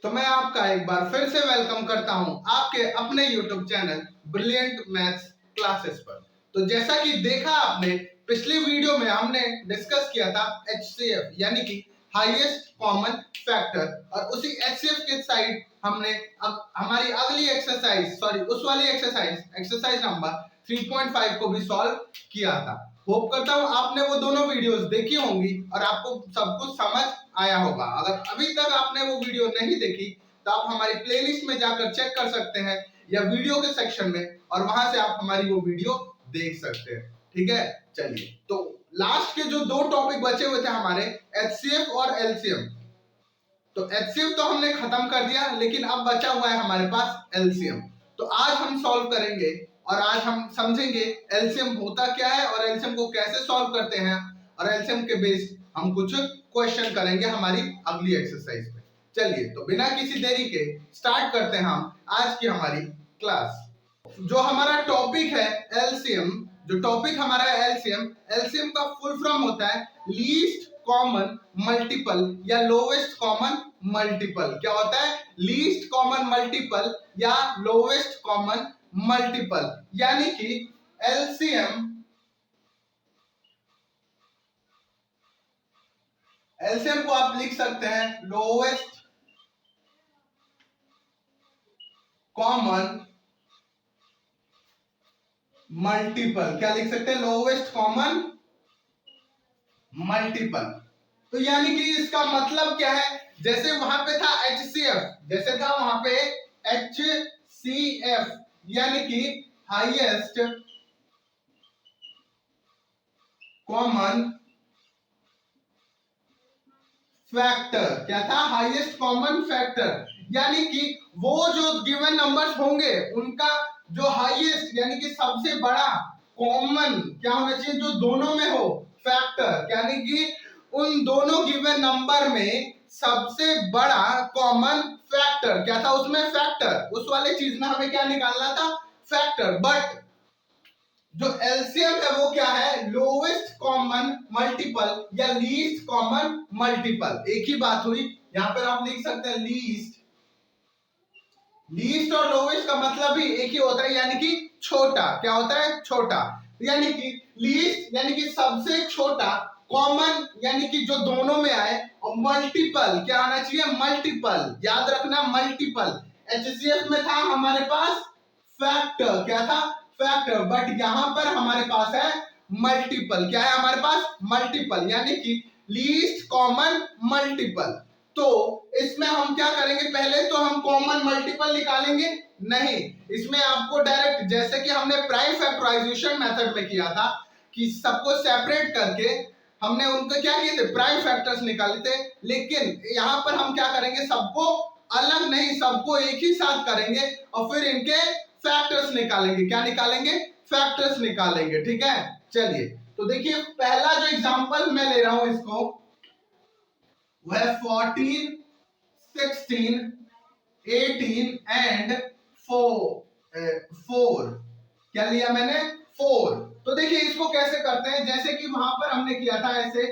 तो मैं आपका एक बार फिर से वेलकम करता हूं आपके अपने YouTube channel brilliant maths classes पर। तो जैसा कि देखा आपने पिछली वीडियो में हमने डिस्कस किया था HCF यानी कि हाईएस्ट कॉमन फैक्टर, और उसी HCF के साइड हमने अब हमारी अगली एक्सरसाइज उस वाली एक्सरसाइज नंबर 3.5 को भी सॉल्व किया था। होप करता हूं आपने वो दोनों वीडियोस देखी होंगी और आपको सब कुछ समझ आया होगा। अगर अभी तक आपने वो वीडियो नहीं देखी तो आप हमारी प्लेलिस्ट में जाकर चेक कर सकते हैं या वीडियो के सेक्शन में, और वहां से आप हमारी वो वीडियो देख सकते हैं। ठीक है, चलिए तो लास्ट के जो दो टॉपिक बचे हुए थे हमारे HCF और LCM, तो HCF तो हमने खत्म कर दिया, लेकिन अब बचा हुआ है हमारे पास LCM। तो आज हम सॉल्व करेंगे और आज हम समझेंगे LCM होता क्या है और LCM को कैसे सॉल्व करते हैं, और LCM के बेस्ड हम कुछ क्वेश्चन करेंगे हमारी अगली एक्सरसाइज में। चलिए तो बिना किसी देरी के स्टार्ट करते हैं हम आज की हमारी क्लास। जो हमारा टॉपिक है LCM, जो टॉपिक हमारा है LCM का फुल फॉर्म होता है लीस्ट कॉमन मल्टीपल या लोवेस्ट कॉमन मल्टीपल। क्या होता है? लीस्ट कॉमन मल्टीपल या लोवेस्ट कॉमन मल्टीपल, यानी कि एलसीएम को आप लिख सकते हैं लोवेस्ट कॉमन मल्टीपल। क्या लिख सकते हैं? Lowest common multiple. तो यानी कि इसका मतलब क्या है? जैसे वहां पे था HCF, जैसे था वहां पे HCF यानी कि हाईएस्ट कॉमन फैक्टर। क्या था? हाईएस्ट कॉमन फैक्टर, यानी कि वो जो गिवन नंबर्स होंगे उनका जो हाईएस्ट यानी कि सबसे बड़ा कॉमन क्या होना चाहिए, जो दोनों में हो फैक्टर, यानी कि उन दोनों गिवन नंबर में सबसे बड़ा कॉमन फैक्टर। क्या था उसमें? फैक्टर। उस वाले चीज में हमें क्या निकालना था? फैक्टर। बट जो एलसीएम है वो क्या है? लोवेस्ट कॉमन मल्टीपल या लीस्ट कॉमन मल्टीपल। एक ही बात हुई, यहां पर आप लिख सकते हैं लीस्ट और लोवेस्ट का मतलब ही एक ही होता है, यानी कि छोटा। क्या होता है? छोटा। यानी कि लीस्ट यानी कि सबसे छोटा, कॉमन यानी कि जो दोनों में आए, और मल्टीपल क्या आना चाहिए? मल्टीपल। याद रखना मल्टीपल। HCF में था हमारे पास फैक्टर। क्या था? फैक्टर। बट यहां पर हमारे पास है मल्टीपल। क्या है हमारे पास? मल्टीपल, यानी कि लीस्ट कॉमन मल्टीपल। तो इसमें हम क्या करेंगे? पहले तो हम कॉमन मल्टीपल निकालेंगे नहीं, इसमें आपको डायरेक्ट जैसे कि हमने प्राइम फैक्टराइजेशन मेथड में किया था कि सबको सेपरेट करके हमने उनको क्या किए थे? प्राइम फैक्टर्स निकाले थे। लेकिन यहां पर हम क्या करेंगे? सबको अलग नहीं, सबको एक ही साथ करेंगे और फिर इनके फैक्टर्स निकालेंगे। क्या निकालेंगे? फैक्टर्स निकालेंगे। ठीक है, चलिए तो देखिए पहला जो एग्जांपल मैं ले रहा हूं इसको, वह 14, 16, 18 एंड 4। क्या लिया मैंने? 4। तो देखिए इसको कैसे करते हैं, जैसे कि वहां पर हमने किया था ऐसे,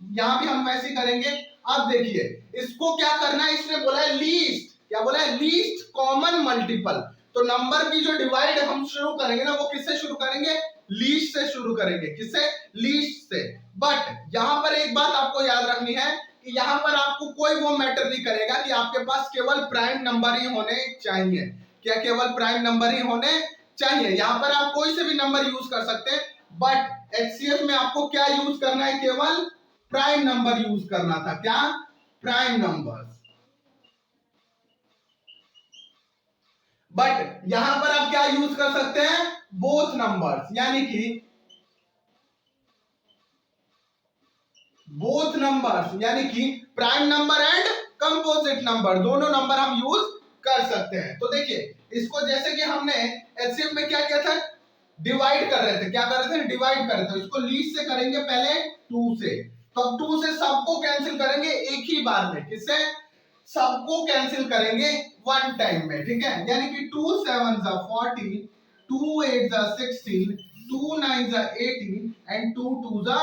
यहां भी हम वैसे करेंगे। अब देखिए इसको क्या करना है, इसने बोला है लीस्ट। क्या बोला है? Least common multiple. तो नंबर की जो डिवाइड हम शुरू करेंगे ना, वो किससे शुरू करेंगे? लीस्ट से शुरू करेंगे। किससे? लीस्ट से। बट यहां पर एक बात आपको याद रखनी है कि यहां पर आपको कोई वो मैटर नहीं करेगा कि आपके पास केवल प्राइम नंबर ही होने चाहिए। क्या केवल प्राइम नंबर ही होने चाहिए? यहां पर आप कोई से भी नंबर यूज कर सकते हैं, बट HCF में आपको क्या यूज करना है? केवल प्राइम नंबर यूज करना था। क्या? Prime numbers. बट यहां पर आप क्या यूज कर सकते हैं? बोथ नंबर्स, यानी कि बोथ नंबर्स यानी कि prime number and composite number, दोनों नंबर हम यूज कर सकते हैं। तो देखिए इसको जैसे कि हमने HCF में क्या किया था? डिवाइड कर रहे थे। क्या कर रहे थे? डिवाइड कर रहे थे। इसको लीस्ट से करेंगे पहले 2 से, तो अब 2 से सबको कैंसिल करेंगे एक ही बार में। किससे? सबको कैंसिल करेंगे वन टाइम में। ठीक है, यानी कि 2 7 14, 2 8 16, 2 9 18 एंड 2 2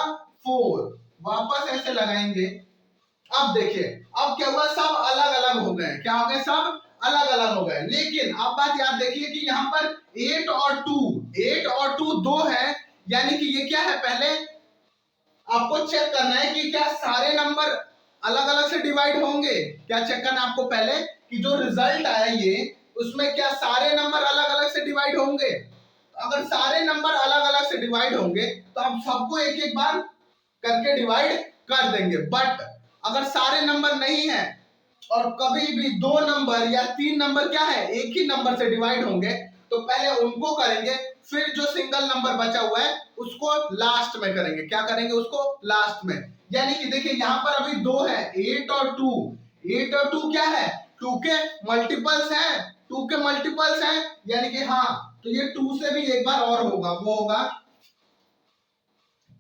4। वापस ऐसे लगाएंगे। अब देखिए अब क्या हुआ? सब अलग अलग हो गए। क्या हो गए, सब अलग अलग हो गए। लेकिन अब बात याद देखिए कि यहाँ पर 8 और 2 दो है, यानी कि ये क्या है, पहले आपको चेक करना है कि क्या सारे नंबर अलग अलग से डिवाइड होंगे। क्या चेक करना है आपको पहले कि जो रिजल्ट आया ये, उसमें क्या सारे नंबर अलग अलग से डिवाइड होंगे। अगर सारे नंबर अलग अलग से डिवाइड होंगे तो आप सबको एक एक बार करके डिवाइड कर देंगे। बट अगर सारे नंबर नहीं है और कभी भी दो नंबर या तीन नंबर क्या है, एक ही नंबर से डिवाइड होंगे, तो पहले उनको करेंगे, फिर जो सिंगल नंबर बचा हुआ है उसको लास्ट में करेंगे। क्या करेंगे, उसको लास्ट में। यानी कि देखिए यहाँ पर अभी दो है, 8 और 2। 8 और 2 क्या है, 2 के मल्टीपल्स हैं, 2 के मल्टीपल्स हैं, यानी कि हाँ, तो ये 2 से भी एक बार और होगा, वो होगा।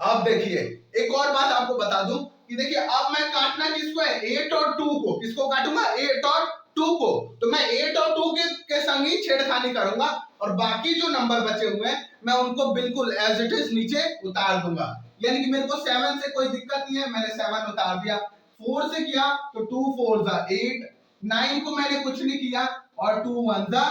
अब देखिए एक और बात आपको बता दूं कि देखिए अब मैं काटना किसको है, 8 और 2 को। किसको काटूंगा, 8 और 2 को। तो मैं 8 और 2 के संग ही छेड़खानी करूंगा और बाकी जो नंबर बचे हुए हैं मैं उनको बिल्कुल एज इट इज नीचे उतार दूंगा। यानी कि मेरे को 7 से कोई दिक्कत नहीं है, मैंने 7 उतार दिया। 4 से किया तो 2 4 जा 8। 9 को मैंने कुछ नहीं किया और 2 1 जा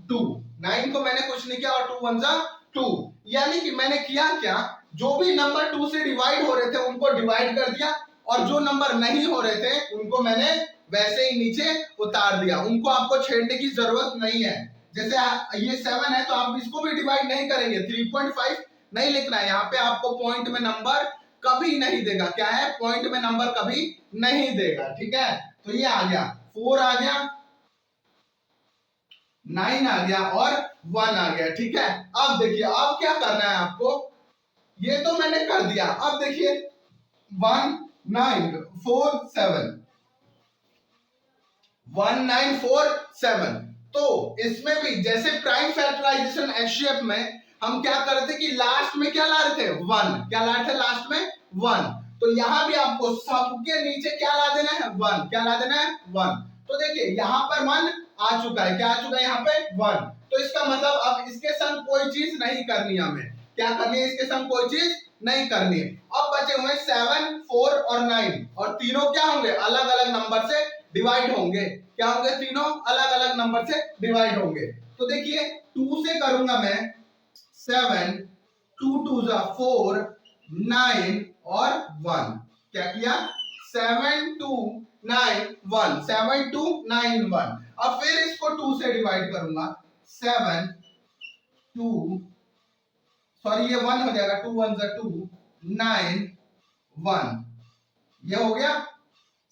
2। 9 को मैंने कुछ नहीं किया और 2 1 जा 2। यानी कि मैंने किया क्या, जो भी नंबर 2 से डिवाइड हो रहे थे उनको डिवाइड कर दिया और जो नंबर नहीं हो रहे थे उनको मैंने वैसे ही नीचे उतार दिया। उनको आपको छेड़ने की जरूरत नहीं है। जैसे ये 7 है तो आप इसको भी डिवाइड नहीं करेंगे, 3.5 नहीं लिखना है। यहाँ पे आपको पॉइंट में नंबर कभी नहीं देगा। क्या है, पॉइंट में नंबर कभी नहीं देगा। ठीक है, तो ये आ गया, 4 आ गया, 9 आ गया और 1 आ गया। ठीक है, अब देखिए अब क्या करना है आपको, ये तो मैंने कर दिया। अब देखिए 1 9 4 7, 1 9 4 7। तो इसमें भी जैसे प्राइम फैक्टराइजेशन एचसीएफ में हम क्या कर रहे थे कि लास्ट में क्या ला रहे थे, 1। क्या ला रहे थे लास्ट में, 1। तो यहां भी आपको सबके नीचे क्या ला देना है, 1। क्या ला देना है, 1। तो देखिए यहां पर 1 आ चुका है। क्या आ चुका है यहाँ पे, 1। तो इसका मतलब अब इसके संग कोई चीज नहीं करनी, हमें क्या करनी है, इसके संग कोई चीज नहीं करनी है। अब बचे हुए 7 4 और 9 और तीनों क्या होंगे, अलग अलग नंबर से डिवाइड होंगे। क्या होंगे, तीनों अलग अलग नंबर से डिवाइड होंगे। तो देखिए 2 से करूंगा मैं 7, 2 2 जा 4, 9 और 1। क्या किया, 7 2 9 1, 7 2 9 1। अब फिर इसको 2 से डिवाइड करूंगा, 7 2, सॉरी ये 1 हो जाएगा, 2 1 जा 2, 9 1। ये हो गया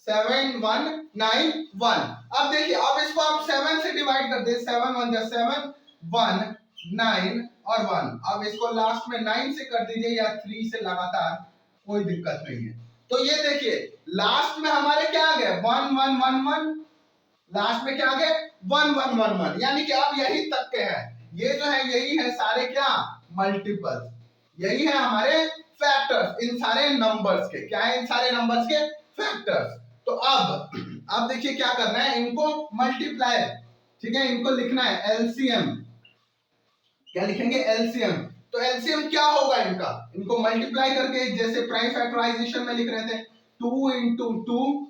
7 1 9 1। अब देखिए अब इसको आप 7 से डिवाइड कर दे, 7 1 जा 7, 1 9 और 1। अब इसको लास्ट में 9 से कर दीजिए या 3 से, लगातार कोई दिक्कत नहीं है। तो ये देखिए लास्ट में हमारे क्या आ गए, 1 1 1 1। लास्ट में क्या आ गए, 1 1 1 1। यानी कि अब यही तक के हैं, ये जो है यही है सारे क्या, मल्टीपल्स। यही है हमारे फैक्टर्स इन सारे नंबर्स के। क्या है, इन सारे नंबर्स के फैक्टर्स। तो अब देखिए क्या करना है, इनको मल्टीप्लाई, ठीक है, इनको लिखना है एलसीएम। क्या लिखेंगे, एलसीएम। तो एलसीएम क्या होगा इनका, इनको मल्टीप्लाई करके, जैसे प्राइम फैक्टराइजेशन में लिख रहे थे 2 into 2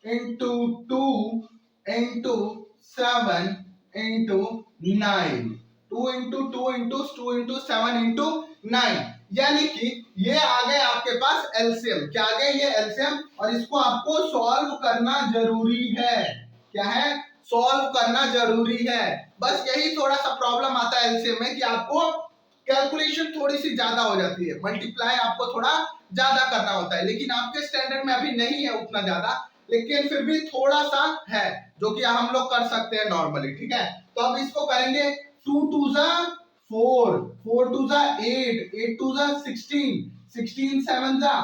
into 2 into 7 into 9, 2 into 2 into 2 into 7 into 9। यानी कि ये आ गए आपके पास एलसीएम। क्या आ गए, ये एलसीएम। और इसको आपको सॉल्व करना जरूरी है। क्या है, सॉल्व करना जरूरी है। बस यही थोड़ा सा प्रॉब्लम आता है एलसीएम में कि आपको कैलकुलेशन थोड़ी सी ज्यादा हो जाती है, मल्टीप्लाई आपको थोड़ा ज्यादा करना होता है। लेकिन आपके स्टैंडर्ड में अभी नहीं है उतना ज्यादा, लेकिन फिर भी थोड़ा सा है जो कि हम लोग कर सकते हैं नॉर्मली। ठीक है, तो अब इसको करेंगे 2 2 जा 4, 4 2 जा 8, 8 2 जा 16, 16 7 जा,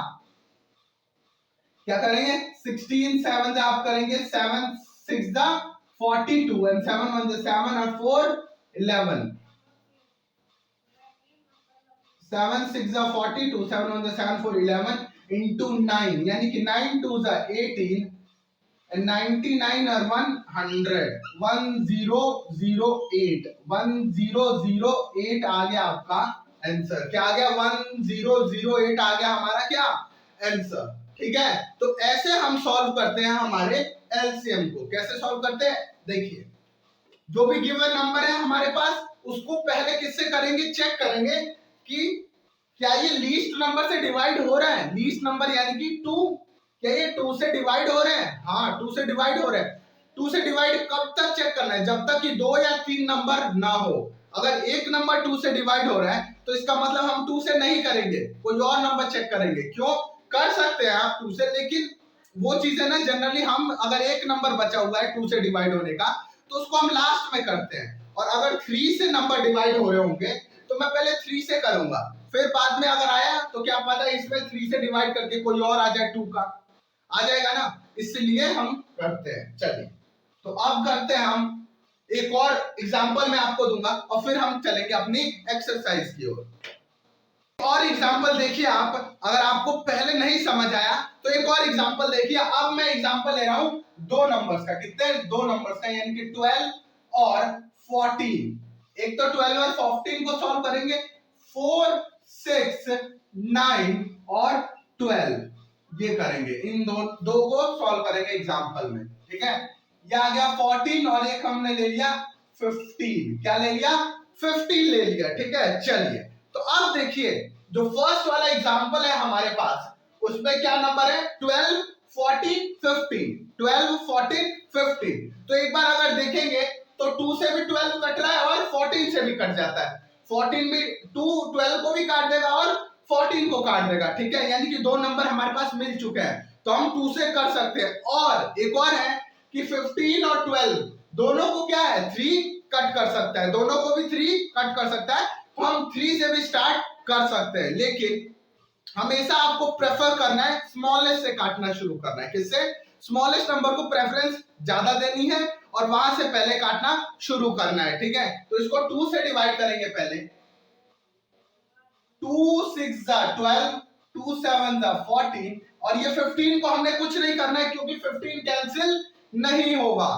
क्या करेंगे, 16 7 जा आप करेंगे, 7 6 जा 42 एंड 7 1 जा 7 और 4 11, 7 6 जा 42, 7 1 जा 7 4 11 into 9, यानी कि 9 2 जा 18 and 99 और 100, 1008, 1008 आ गया आपका आंसर। क्या आ गया, 1008 आ गया हमारा क्या आंसर। ठीक है, तो ऐसे हम सॉल्व करते हैं हमारे एलसीएम को। कैसे सॉल्व करते हैं, देखिए जो भी गिवन नंबर है हमारे पास उसको पहले किससे करेंगे, चेक करेंगे कि क्या ये लीस्ट नंबर से डिवाइड हो रहा है। लीस्ट नंबर यानी कि 2, क्या ये 2 से डिवाइड हो रहे हैं, हाँ 2 से डिवाइड हो रहे हैं। 2 से डिवाइड कब तक चेक करना है, जब तक कि 2 या 3 नंबर ना हो। अगर एक नंबर 2 से डिवाइड हो रहा है तो इसका मतलब हम 2 से नहीं करेंगे, कोई और नंबर चेक करेंगे। क्यों, कर सकते हैं आप 2 से, लेकिन वो चीज है ना, जनरली हम अगर एक नंबर बचा हुआ है 2 से डिवाइड होने का तो उसको हम लास्ट में करते हैं। और अगर 3 से नंबर डिवाइड हो रहे होंगे तो मैं पहले 3 से करूंगा, फिर बाद में अगर आया तो क्या पता इसमें 3 से डिवाइड करके कोई और आ जाए, 2 का आ जाएगा ना, इसलिए हम करते हैं। चलिए तो अब करते हैं हम एक और एग्जांपल मैं आपको दूंगा और फिर हम चलेंगे अपनी एक्सरसाइज की ओर। और एग्जांपल देखिए आप, अगर आपको पहले नहीं समझ आया तो एक और एग्जांपल देखिए। अब मैं एग्जांपल ले रहा हूं दो नंबर्स का, कितने, दो नंबर्स का, यानी कि 12 और 14। एक तो 12 और 14 को सॉल्व करेंगे, 4, 6, 9 और 12 ये करेंगे, इन दो को सॉल्व करेंगे एग्जांपल में, ठीक है। ये आ गया 14 और एक हमने ले लिया 15, क्या ले लिया, 15 ले लिया, ठीक है। चलिए तो अब देखिए जो फर्स्ट वाला एग्जांपल है हमारे पास उसमें क्या नंबर है, 12, 14, 15, 12, 14, 15। तो एक बार अगर देखेंगे तो 2 से भी 12 कट रहा है और 14 से भी कट जाता है। 14 भी 2 12 को भी काट देगा और 14 को काट देगा, ठीक है। यानी कि दो नंबर हमारे पास मिल चुके हैं, तो हम 2 से कर सकते हैं। और एक और है कि 15 और 12 दोनों को क्या है, 3 कट कर सकता है, दोनों को भी 3 कट कर सकता है, तो हम 3 से भी स्टार्ट कर सकते हैं। लेकिन हमेशा आपको प्रेफर करना है स्मॉलेस्ट से काटना शुरू करना है। किससे, स्मॉलेस्ट नंबर को प्रेफरेंस ज्यादा देनी है और वहां से पहले काटना शुरू करना है, ठीक है। तो इसको 2 से डिवाइड करेंगे पहले, 2 6 12, 2 7 14, और ये 15 को हमने कुछ नहीं करना है क्योंकि 15 कैंसिल नहीं होगा।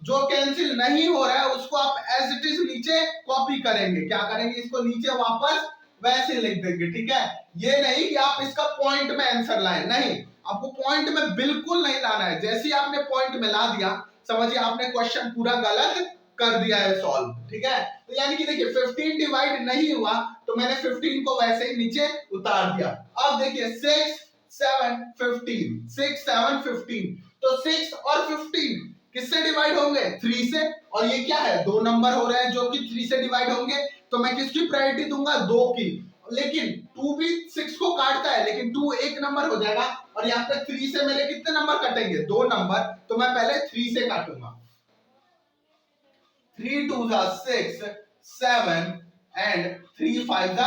जो कैंसिल नहीं हो रहा है उसको आप एज इट इज नीचे कॉपी करेंगे, क्या करेंगे, इसको नीचे वापस वैसे लिख देंगे, ठीक है। ये नहीं कि आप इसका पॉइंट में आंसर लाएं, नहीं, आपको पॉइंट में बिल्कुल नहीं लाना है। जैसे ही आपने पॉइंट में ला दिया समझिए आपने क्वेश्चन पूरा गलत कर दिया है सॉल्व, ठीक है। तो यानी कि देखिए 15 डिवाइड नहीं हुआ तो मैंने 15 को वैसे ही नीचे उतार दिया। अब देखिए 6 7 15, 6 7 15, तो 6 और 15 किससे डिवाइड होंगे, 3 से। और ये क्या है, दो नंबर हो रहे हैं जो कि 3 से डिवाइड होंगे, तो मैं किसकी प्रायोरिटी दूंगा, 2 की। लेकिन 2 भी 6 को काटता है, लेकिन 2 एक नंबर हो जाएगा और यहाँ पे 3 से मेरे कितने नंबर कटेंगे, 2 नंबर, तो मैं पहले 3 से काटूंगा। 3 2 6 7 and 3 5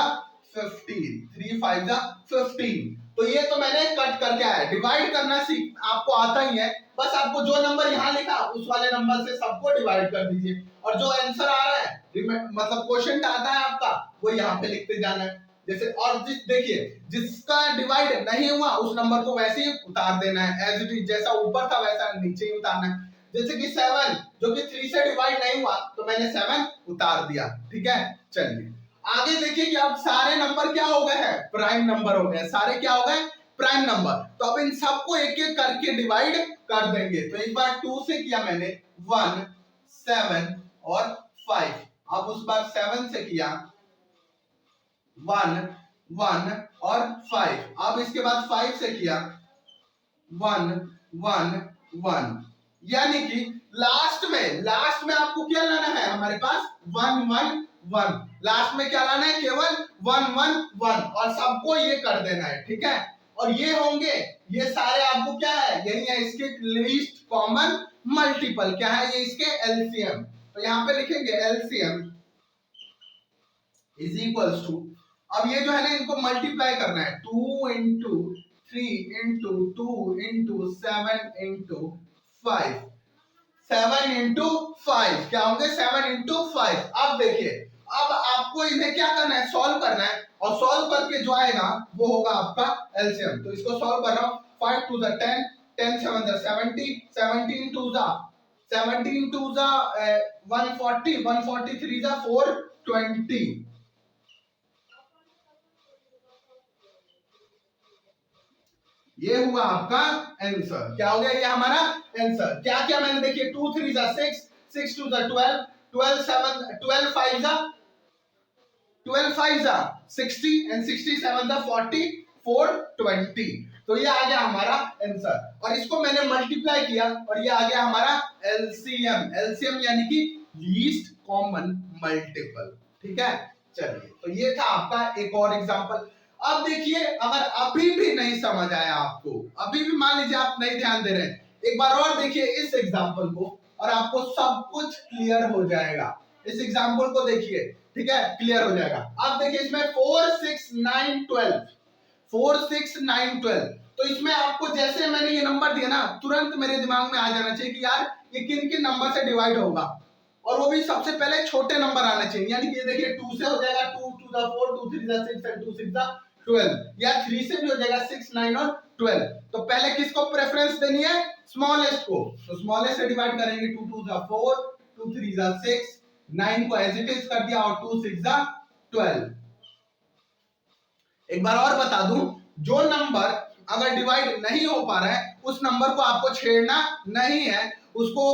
15, 3 5 15। तो ये तो मैंने कट करके आया, डिवाइड करना सीख आपको आता ही है, बस आपको जो नंबर यहाँ लिखा उस वाले नंबर से सबको डिवाइड कर दीजिए और जो आंसर आ रहा है मतलब क्वेश्चन आता है आपका वो यहाँ पे लिखते जाना है। जैसे और देखिए जिसका डिवाइड नहीं हुआ उस नंबर को वैसे ही उतार देना है, एज इट इज जैसा ऊपर था वैसा नीचे ही उतारना है। जैसे कि 7 जो कि 3 से डिवाइड नहीं हुआ तो मैंने 7 उतार दिया, ठीक है। चलिए आगे देखिए कि अब सारे नंबर क्या हो गए हैं, प्राइम नंबर हो गए, सारे क्या हो गए, प्राइम नंबर। तो अब इन सबको एक एक करके डिवाइड कर देंगे। तो एक बार 2 से किया मैंने, 1 7 और 5, अब उस बार 7 से किया 1 1 और 5, अब इसके बाद 5 से किया 1 1 1, यानी कि लास्ट में आपको क्या लाना है, हमारे पास 1 1 1, लास्ट में क्या लाना है, केवल 1 1 1 और सबको ये कर देना है, ठीक है। और ये होंगे, ये सारे आपको क्या है, यही है इसके लीस्ट कॉमन मल्टीपल, क्या है ये, इसके एलसीएम। तो यहां पे लिखेंगे एलसीएम इज इक्वल्स टू, अब ये जो है ना इनको मल्टीप्लाई करना है, 2 into 3 into 2 into 7 into 5, 7 into 5 क्या होंगे, 7 इंटू 5। अब देखिए अब आपको इन्हें क्या करना है, सॉल्व करना है, और सॉल्व करके जो आएगा वो होगा आपका एलसीएम। तो इसको सॉल्व कर रहा हूं, 5 2 10, 10 7 70, 17 2 17 2 140, 143 420। ये हुआ आपका आंसर। क्या हो गया? ये हमारा आंसर। क्या क्या मैंने देखिए 2 3 जा 6, 6 2 जा 12, 12 7 12 5 जा 12 5 जा 60 एंड 67 जा 40 4 20। तो ये आ गया हमारा आंसर और इसको मैंने मल्टीप्लाई किया और ये आ गया हमारा एलसीएम। एलसीएम यानी कि लीस्ट कॉमन मल्टीपल। ठीक है, चलिए तो ये था आपका एक और एग्जांपल। अब देखिए अगर अभी भी नहीं समझ आया आपको, अभी भी मान लीजिए आप नहीं ध्यान दे रहे हैं, एक बार और देखिए इस एग्जांपल को और आपको सब कुछ क्लियर हो जाएगा। इस एग्जांपल को देखिए, ठीक है, क्लियर हो जाएगा। अब देखिए इसमें 4 6 9 12, 4 6 9 12, तो इसमें आपको जैसे मैंने ये नंबर दिया ना, तुरंत मेरे दिमाग में आ जाना चाहिए कि यार ये किन किन नंबर से डिवाइड होगा, और वो भी सबसे पहले छोटे नंबर आना चाहिए। यानी कि ये देखिए 2 से हो जाएगा 2 2 जा 4, 2 3 जा 6 एंड 2 6 जा 12, या 3 से भी हो जाएगा 6 9 और 12। तो पहले किसको प्रेफरेंस देनी है? स्मॉलेस्ट को। तो स्मॉलेस्ट से डिवाइड करेंगे, 2 2 जा 4, 2 3 जा 6, 9 को एज इट इज कर दिया और 2 6 जा 12। एक बार और बता दूं, जो नंबर अगर डिवाइड नहीं हो पा रहा है उस नंबर को आपको छेड़ना नहीं है, उसको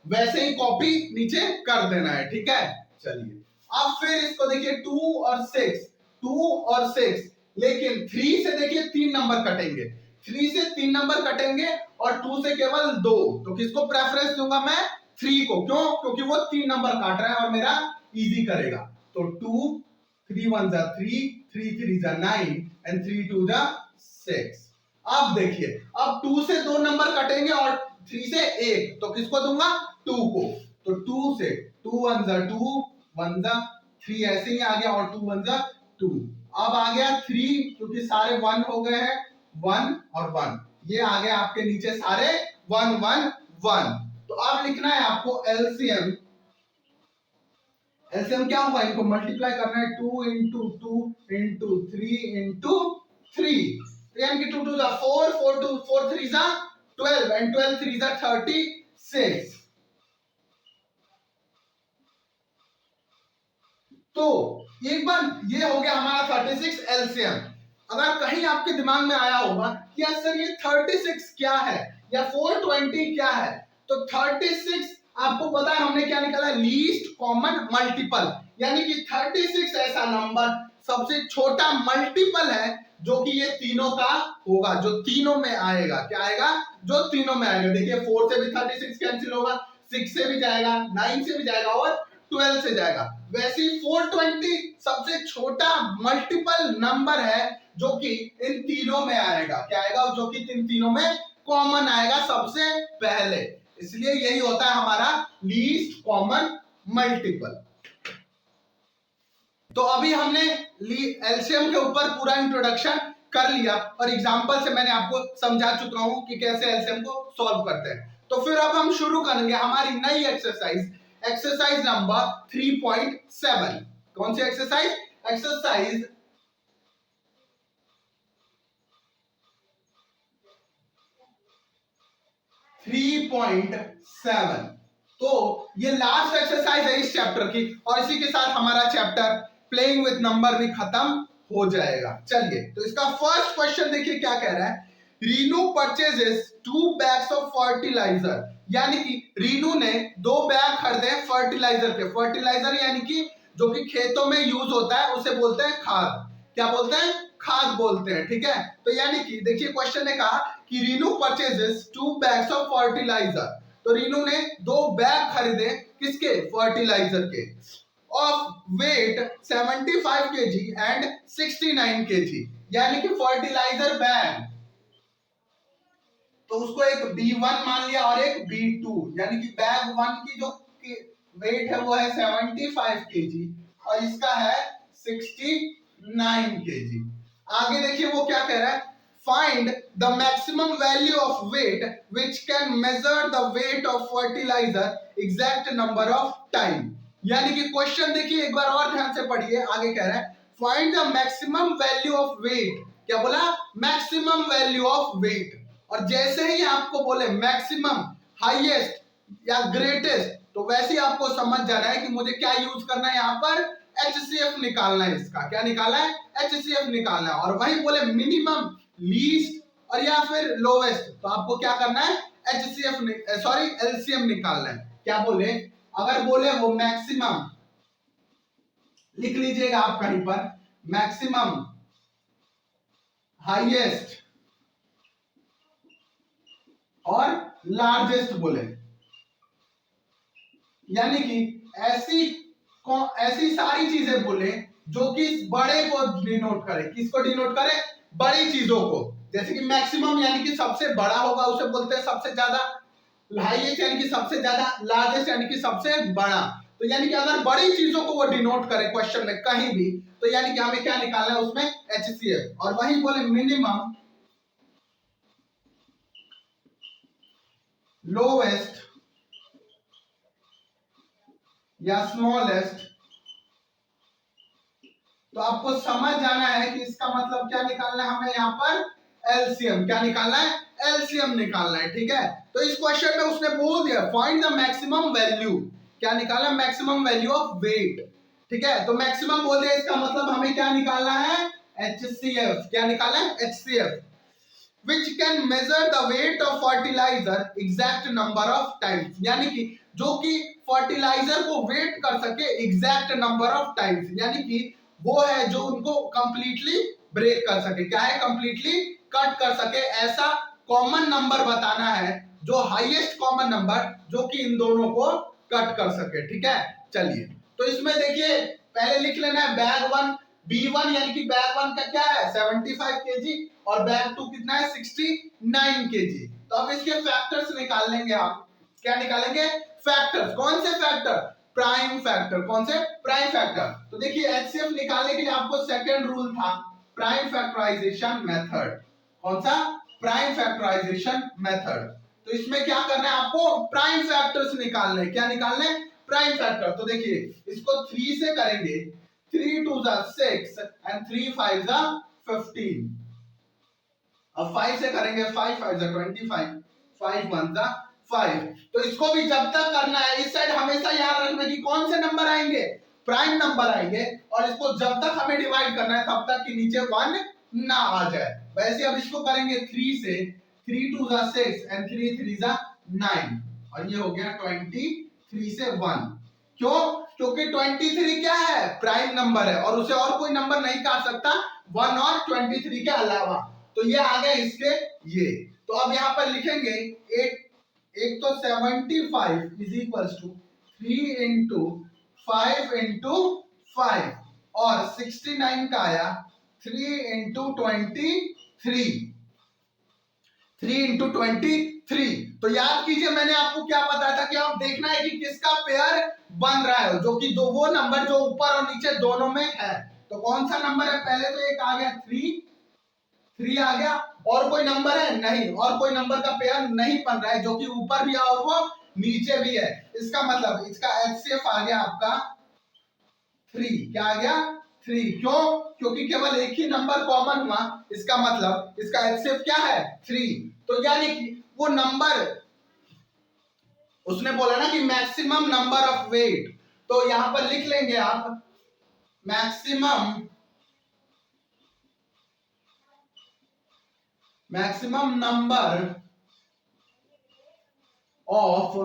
वैसे ही कॉपी नीचे कर देना है। ठीक है, चलिए अब फिर इसको देखिए 2 और 6, 2 और 6, लेकिन 3 से देखिए 3 नंबर कटेंगे, 3 से 3 नंबर कटेंगे और 2 से केवल 2। तो किसको प्रेफरेंस दूंगा मैं? 3 को। क्यों? क्योंकि वो 3 नंबर काट रहा है और मेरा इजी करेगा। तो 2 3 1 जा 3, 3 3 जा 9 एंड 3 2 जा 6। अब देखिए अब 2 से 2 नंबर कटेंगे और 3 से 1, तो किसको दूंगा? 2 को। तो 2 से 2 1 जा 2, 1 जा 3, ऐसे ही आ गया और 2 1 जा 2। अब आ गया 3, क्योंकि सारे 1 हो गए हैं, 1 और 1, ये आ गया आपके नीचे सारे 1 1 1। तो अब लिखना है आपको एलसीएम। एलसीएम क्या होगा? इनको मल्टीप्लाई करना है, 2 इंटू 2 इंटू 3 इंटू 3, यानी कि 2 2 जा 4, 4 2 4 3 जा 12 एंड 12 3 जा 36। तो एक बार ये हो गया हमारा 36 एलसीएम। अगर कहीं आपके दिमाग में आया होगा कि यार सर ये 36 क्या है या 420 क्या है, तो 36 आपको पता है हमने क्या निकाला है? Least common multiple. यानी कि 36 ऐसा नंबर सबसे छोटा मल्टीपल है जो कि ये तीनों का होगा, जो तीनों में आएगा। क्या आएगा? जो तीनों में आएगा। देखिए 4 से भी 36 कैंसिल होगा, 6 से भी जाएगा, 9 से भी जाएगा और 12 से जाएगा। वैसे ही 420 सबसे छोटा मल्टीपल नंबर है जो कि इन तीनों में आएगा। क्या आएगा? जो कि इन तीनों में कॉमन आएगा सबसे पहले। इसलिए यही होता है हमारा लीस्ट कॉमन मल्टीपल। तो अभी हमने एलसीएम के ऊपर पूरा इंट्रोडक्शन कर लिया और एग्जांपल से मैंने आपको समझा चुका हूं कि कैसे एलसीएम को सॉल्व करते हैं। तो फिर अब हम शुरू करेंगे हमारी नई एक्सरसाइज, एक्सरसाइज नंबर 3.7। कौन सी एक्सरसाइज? एक्सरसाइज 3.7। तो ये लास्ट एक्सरसाइज है इस चैप्टर की और इसी के साथ हमारा चैप्टर प्लेइंग विद नंबर भी खत्म हो जाएगा। चलिए तो इसका फर्स्ट क्वेश्चन देखिए क्या कह रहा है। Reenu purchases 2 bags of fertiliser, यानी कि रीनू ने 2 बैग खरीदे फर्टिलाइजर के। फर्टिलाइजर यानी कि जो कि खेतों में यूज होता है उसे बोलते हैं खाद। क्या बोलते हैं? खाद बोलते हैं। ठीक है, तो यानी कि देखिए क्वेश्चन ने कहा कि Reenu purchases 2 bags of fertiliser. तो रीनू ने 2 बैग खरीदे किसके? फर्टिलाइजर के, of weight 75 kg and 69 kg, यानी कि फर्टिलाइजर बैग। तो उसको एक B1 मान लिया और एक B2, यानी कि बैग 1 की जो वेट है वो है 75 kg और इसका है 69 kg। आगे देखिए वो क्या कह रहा है। Find the maximum value of weight which can measure the weight of fertiliser exact number of time. यानी कि क्वेश्चन देखिए एक बार और ध्यान से पढ़िए। आगे कह रहा है find the maximum value of weight. क्या बोला? Maximum value of weight. और जैसे ही आपको बोले मैक्सिमम, हाईएस्ट या ग्रेटेस्ट, तो वैसे ही आपको समझ जाना है कि मुझे क्या यूज करना है। यहाँ पर HCF निकालना है। इसका क्या निकालना है? HCF निकालना है। और वही बोले मिनिमम, लीस्ट और या फिर लोवेस्ट, तो आपको क्या करना है, एलसीएम निकालना है। क्या बोले, अगर बोले वो मैक्सिमम, लिख लीजिएगा आप कहीं पर, मैक्सिमम हाईएस्ट और लार्जेस्ट बोले, यानी कि ऐसी सारी चीजें बोले जो कि बड़े को डिनोट करे। किसको डिनोट करे, बड़ी चीजों को। जैसे कि मैक्सिमम यानी कि सबसे बड़ा होगा, उसे बोलते हैं सबसे ज्यादा, हाईएस्ट यानी कि सबसे ज्यादा, लार्जेस्ट यानी कि सबसे बड़ा। तो यानी कि अगर बड़ी चीजों को वो डिनोट करे क्वेश्चन में कहीं भी, तो यानी कि हमें क्या निकालना है उसमें, एचसीएफ। और वही बोले मिनिमम लोवेस्ट या स्मॉलेस्ट, तो आपको समझ जाना है कि इसका मतलब क्या निकालना है हमें यहाँ पर, एलसीएम। क्या निकालना है, एलसीएम निकालना है, ठीक है। तो इस क्वेश्चन में उसने बोल दिया फाइंड द मैक्सिमम वैल्यू, क्या निकालना है, मैक्सिमम वैल्यू ऑफ वेट, ठीक है। तो मैक्सिमम बोल दिया, इसका मतलब हमें क्या निकालना है, एचसीएफ। क्या निकालना है, HCF, which can measure the weight of fertilizer exact number of times, यानी कि जो कि फर्टिलाइजर को वेट कर सके एग्जैक्ट नंबर ऑफ टाइम्स, यानी कि वो है जो उनको कंप्लीटली ब्रेक कर सके। क्या है, कंप्लीटली कट कर सके, ऐसा कॉमन नंबर बताना है, जो हाईएस्ट कॉमन नंबर जो कि इन दोनों को कट कर सके, ठीक है। चलिए, तो इसमें देखिए पहले लिख लेना है बैग वन, B1 यानी कि बैग वन का क्या है 75 केजी और बैग टू कितना है 69 केजी। तो अब इसके फैक्टर्स निकाल लेंगे हम। क्या निकालेंगे, फैक्टर्स। कौन से फैक्टर, प्राइम फैक्टर। कौन से, प्राइम फैक्टर। तो देखिए एचसीएफ निकालने के लिए आपको सेकंड रूल था, प्राइम फैक्टराइजेशन मेथड। कौन सा, प्राइम फैक्टराइजेशन मेथड। तो इसमें क्या करना है आपको, प्राइम फैक्टर्स निकालने। क्या निकालने, प्राइम फैक्टर। तो देखिए इसको 3 से करेंगे, 3 2 6 and 3 5 15। अब 5 से करेंगे, 5 5 25, 5 1 5। तो इसको भी जब तक करना है, इस साइड हमेशा याद रखना कि कौन से नंबर आएंगे, प्राइम नंबर आएंगे, और इसको जब तक हमें डिवाइड करना है तब तक कि नीचे 1 ना आ जाए। वैसे अब इसको करेंगे 3 से, 3 2 6 and 3 3 9, और ये हो गया 23 से 1। क्यों, क्योंकि 23 क्या है, प्राइम नंबर है और उसे और कोई नंबर नहीं काट सकता 1 और 23 के अलावा। तो ये आ गया इसके ये। तो अब यहाँ पर लिखेंगे एक तो 75 is equal to 3 into 5 into 5, और 69 का आया 3 इंटू 23, 3 इंटू 23। तो याद कीजिए मैंने आपको क्या बताया था कि आप देखना है कि किसका पेयर बन रहा है, जो कि दो वो नंबर जो ऊपर और नीचे दोनों में है। तो कौन सा नंबर है, पहले तो एक आ गया 3 आ गया, और कोई नंबर है नहीं, और कोई नंबर का पेयर नहीं बन रहा है जो कि ऊपर भी है और वो नीचे भी है। इसका मतलब इसका एचसीएफ आ गया आपका 3। क्या आ गया, 3। क्यों, क्योंकि केवल एक ही नंबर कॉमन हुआ, इसका मतलब इसका एचसीएफ क्या है 3। तो यानी कि वो नंबर, उसने बोला ना कि मैक्सिमम नंबर ऑफ वेट, तो यहां पर लिख लेंगे आप maximum number of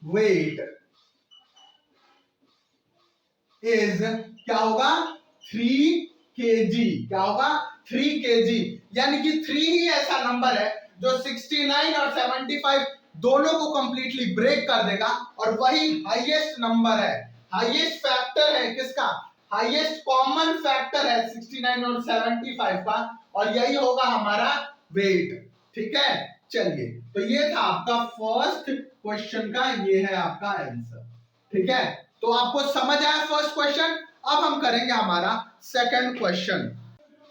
weight is, क्या होगा 3 kg। क्या होगा 3 kg, यानी कि 3 ही ऐसा नंबर है जो 69 और 75 दोनों को कंप्लीटली ब्रेक कर देगा, और वही हाईएस्ट नंबर है, हाईएस्ट फैक्टर है किसका, हाईएस्ट कॉमन फैक्टर है 69 और 75 का, और यही होगा हमारा वेट, ठीक है। चलिए, तो ये था आपका फर्स्ट क्वेश्चन का, ये है आपका आंसर, ठीक है। तो आपको समझ आया फर्स्ट क्वेश्चन। अब हम करेंगे हमारा सेकंड क्वेश्चन।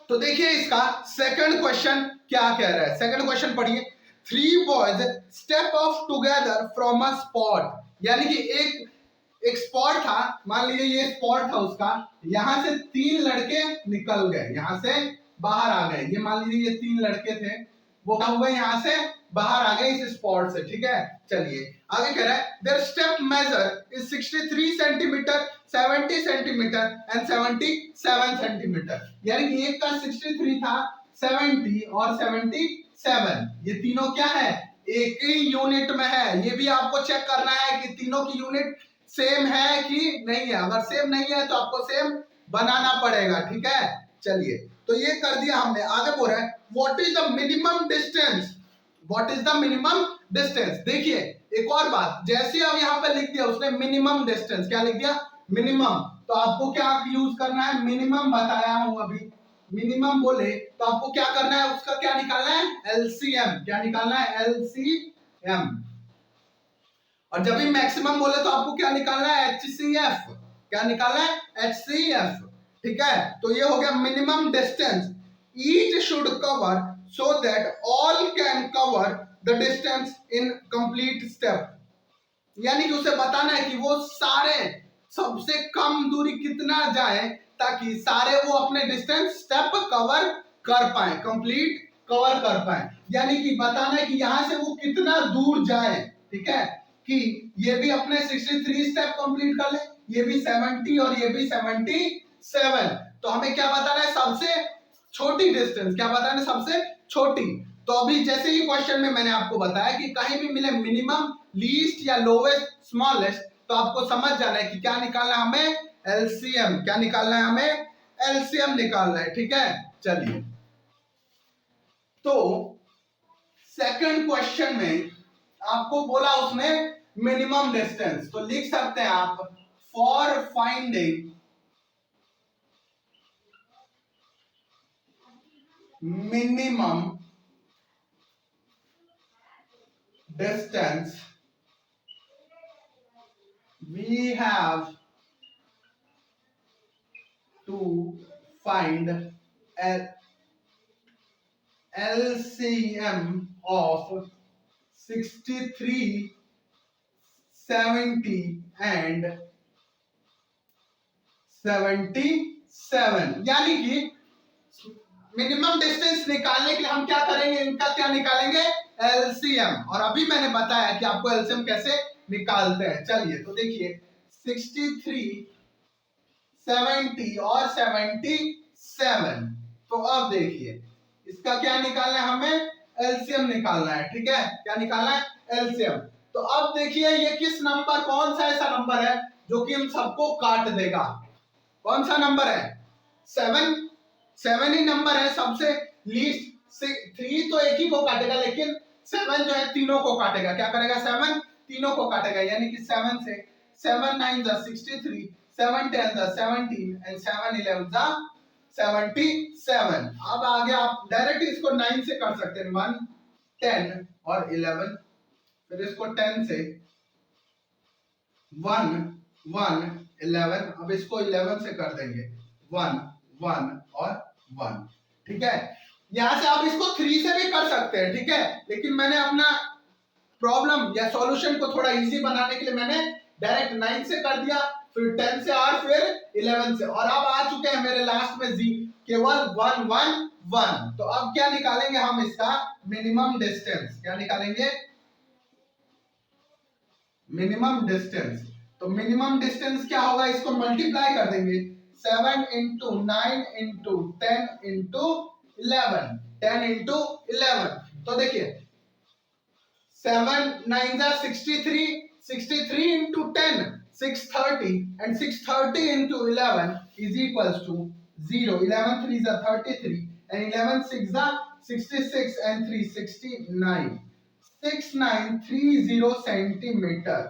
तो देखिए इसका सेकंड क्वेश्चन क्या कह रहा है, सेकंड क्वेश्चन पढ़िए। 3 boys step of together from a spot, यानी कि एक स्पॉट था, मान लीजिए ये स्पॉट था उसका, यहां से 3 लड़के निकल गए, यहां से बाहर आ गए। ये मान लीजिए ये 3 लड़के थे, वो क्या हुए, यहां से बाहर आ गए इस स्पॉट से, ठीक है। चलिए आगे कह रहा है their step measure is 63 centimetre, 70 centimetre and 77 centimetre, यानी कि एक का 63 था, 70 और 77, ये तीनों क्या है, एक ही यूनिट में है। ये भी आपको चेक करना है कि तीनों की यूनिट सेम है कि नहीं है। अगर सेम नहीं है तो आपको सेम बनाना पड़ेगा, ठीक है। चलिए, तो ये कर दिया हमने। आगे बोल रहा है what is the minimum distance, what is the minimum distance. देखिए एक और बात, जैसे अब यहाँ पे लिख दिया उसने मिनिमम डिस्टेंस, क्या लिख दिया, मिनिमम, तो आपको क्या यूज करना है, मिनिमम बताया हूं अभी। मिनिमम बोले तो आपको क्या करना है, उसका क्या निकालना है, एलसीएम, क्या निकालना है, एलसीएम। और जब भी मैक्सिमम बोले तो आपको क्या निकालना है, एचसीएफ, क्या निकालना है, एचसीएफ, ठीक है। तो ये हो गया minimum distance, each should cover so that all can cover the distance in complete step. यानी कि उसे बताना है कि वो सारे सबसे कम दूरी कितना जाए ताकि सारे वो अपने डिस्टेंस स्टेप कवर कर पाए, कंप्लीट कवर कर पाए। यानी कि बताना है कि यहां से वो कितना दूर जाए, ठीक है, कि ये भी अपने 63 स्टेप कंप्लीट कर ले, ये भी 70 और ये भी 77। तो हमें क्या बताना है, सबसे छोटी डिस्टेंस, क्या बताना है, सबसे छोटी। तो अभी जैसे ही क्वेश्चन में मैंने आपको बताया कि कहीं भी मिले मिनिमम, लीस्ट या लोवेस्ट, स्मॉलेस्ट, तो आपको समझ जाना है कि क्या निकालना है हमें, एलसीएम, क्या निकालना है हमें, एलसीएम निकालना है, ठीक है। चलिए, तो सेकंड क्वेश्चन में आपको बोला उसने मिनिमम डिस्टेंस, तो लिख सकते हैं आप for finding minimum distance we have to find LCM of 63, 70 and 77। यानी कि मिनिमम डिस्टेंस निकालने के लिए हम क्या करेंगे, इनका क्या निकालेंगे, एलसीएम। और अभी मैंने बताया कि आपको एलसीएम कैसे निकालते हैं। चलिए, तो देखिए 63, 70 और 77, तो अब देखिए इसका क्या निकालना है, हमें एलसीएम निकालना है, ठीक है, क्या निकालना है, एलसीएम। तो अब देखिए ये किस नंबर, कौन सा ऐसा नंबर है जो कि इन सबको काट देगा, कौन सा नंबर है, 7, 7 ही नंबर है सबसे लीस्ट। 3 तो एक ही को काटेगा, लेकिन 7 जो है तीनों को काटेगा, क्या करेगा, 7 तीनों को काटेगा। यानी कि 7 से 7 9 जा 63, 7 10 जा 17 एंड 7 11 जा 77। अब आगे आप डायरेक्ट इसको 9 से कर सकते हैं, 1 10 और 11, फिर इसको 10 से 1 1 11, अब इसको 11 से कर देंगे, 1 1 और 1, ठीक है। यहां से आप इसको 3 से भी कर सकते हैं, ठीक है, लेकिन मैंने अपना प्रॉब्लम या सॉल्यूशन को थोड़ा इजी बनाने के लिए मैंने डायरेक्ट 9 से कर दिया, फिर 10 से और फिर 11 से, और अब आ चुके हैं मेरे लास्ट में जी केवल 1 1 1। तो अब क्या निकालेंगे हम, इसका मिनिमम डिस्टेंस, क्या निकालेंगे, मिनिमम डिस्टेंस। तो मिनिमम डिस्टेंस क्या होगा, इसको मल्टीप्लाई कर देंगे, 7 इंटू 9 इंटू 10 इंटू 11, 10 इंटू 11। तो देखिए 7 9 जा 63, 63 into 10 630 and 630 into 11 is equals to 0। 11 3 जा 33 एंड 11 6 जा 66 एंड 3 69, 6930 सेंटीमीटर,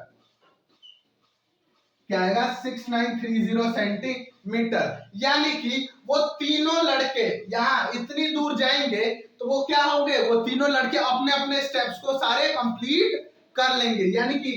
क्या आएगा, 6930 सेंटीमीटर। यानी कि वो तीनों लड़के यहाँ इतनी दूर जाएंगे तो वो क्या होंगे, वो तीनों लड़के अपने अपने स्टेप्स को सारे कंप्लीट कर लेंगे। यानी कि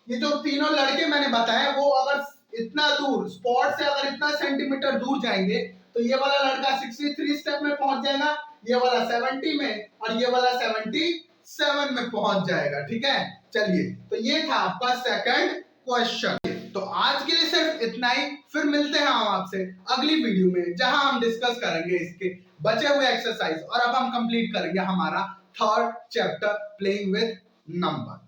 ये जो तीनों लड़के मैंने बताया, वो अगर इतना दूर स्पॉट से अगर इतना सेंटीमीटर दूर जाएंगे तो ये वाला लड़का 63 स्टेप में पहुंच जाएगा, ये वाला 70 में और ये वाला 77 में पहुंच जाएगा, ठीक है। चलिए, तो ये था आपका सेकंड क्वेश्चन। तो आज के लिए सिर्फ इतना ही, फिर मिलते हैं हम आपसे अगली वीडियो में, जहां हम डिस्कस करेंगे इसके बचे हुए एक्सरसाइज, और अब हम कंप्लीट करेंगे हमारा third chapter playing with number.